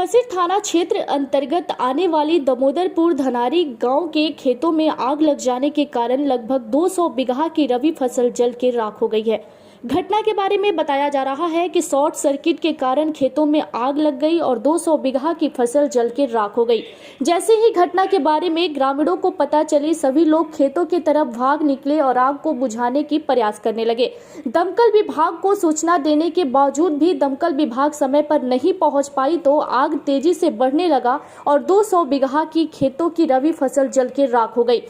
खसीर थाना क्षेत्र अंतर्गत आने वाली दामोदरपुर धनारी गांव के खेतों में आग लग जाने के कारण लगभग 200 बीघा की रबी फसल जल के राख हो गई है। घटना के बारे में बताया जा रहा है कि शॉर्ट सर्किट के कारण खेतों में आग लग गई और 200 बीघा की फसल जल के राख हो गई। जैसे ही घटना के बारे में ग्रामीणों को पता चली, सभी लोग खेतों की तरफ भाग निकले और आग को बुझाने की प्रयास करने लगे। दमकल विभाग को सूचना देने के बावजूद भी दमकल विभाग समय पर नहीं पहुंच पाई तो आग तेजी से बढ़ने लगा और 200 बीघा की खेतों की रबी फसल जल के राख हो गई।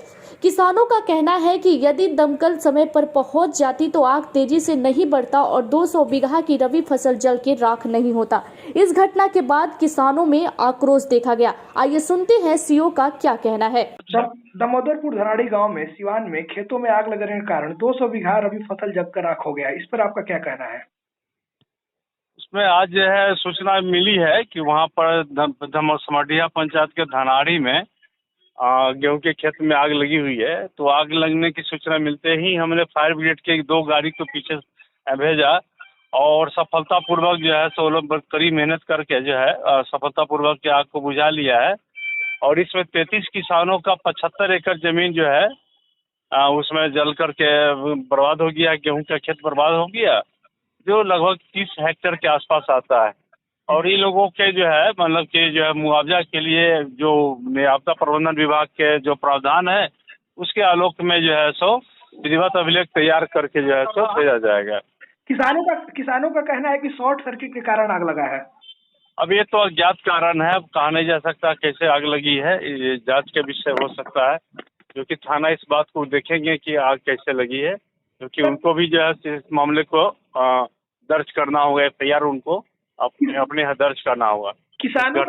किसानों का कहना है कि यदि दमकल समय पर पहुंच जाती तो आग तेजी से नहीं बढ़ता और 200 बीघा की रबी फसल जल के राख नहीं होता। इस घटना के बाद किसानों में आक्रोश देखा गया। आइए सुनते हैं सीओ का क्या कहना है। दामोदरपुर धनाड़ी गांव में सिवान में खेतों में आग लगने के कारण 200 बीघा रबी फसल जलकर राख हो गया। इस पर आपका क्या कहना है? उसमें आज जो है सूचना मिली है कि वहाँ पर समटिया पंचायत के धनाड़ी में गेहूं के खेत में आग लगी हुई है। तो आग लगने की सूचना मिलते ही हमने फायर ब्रिगेड के 2 गाड़ी को पीछे भेजा और सफलतापूर्वक जो है सो लोग कड़ी मेहनत करके जो है सफलतापूर्वक आग को बुझा लिया है। और इसमें 33 किसानों का 75 एकड़ जमीन जो है उसमें जल करके बर्बाद हो गया। गेहूं का खेत बर्बाद हो गया जो लगभग 30 हेक्टेयर के आसपास आता है। और इन लोगों के जो है मतलब कि जो है मुआवजा के लिए जो आपदा प्रबंधन विभाग के जो प्रावधान है उसके आलोक में जो है सो विधिवत अभिलेख तैयार करके जो है सो भेजा जाएगा। किसानों का कहना है कि शॉर्ट सर्किट के कारण आग लगा है। अब ये तो अज्ञात कारण है, कहा नहीं जा सकता कैसे आग लगी है। ये जांच के विषय हो सकता है, क्योंकि थाना इस बात को देखेंगे कि आग कैसे लगी है, क्योंकि उनको भी जो है इस मामले को दर्ज करना होगा। FIR उनको अपने दर्ज करना होगा। किसानों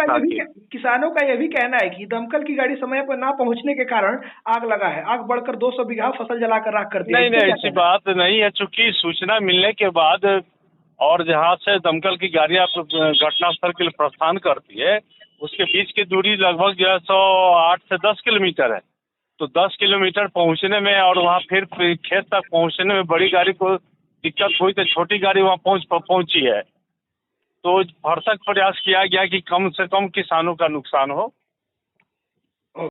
का यह भी कहना है कि दमकल की गाड़ी समय पर ना पहुंचने के कारण आग लगा है। आग बढ़कर 200 बीघा फसल जलाकर राख कर दी। नहीं, ऐसी बात नहीं है। चूंकि सूचना मिलने के बाद और जहाँ से दमकल की गाड़ियाँ घटनास्थल के लिए प्रस्थान करती है उसके बीच की दूरी लगभग जो है 8 से 10 किलोमीटर है। तो 10 किलोमीटर पहुँचने में और वहाँ फिर खेत तक पहुँचने में बड़ी गाड़ी को दिक्कत हुई तो छोटी गाड़ी वहाँ पहुँची है। तो भरसक प्रयास किया गया कि कम से कम किसानों का नुकसान हो।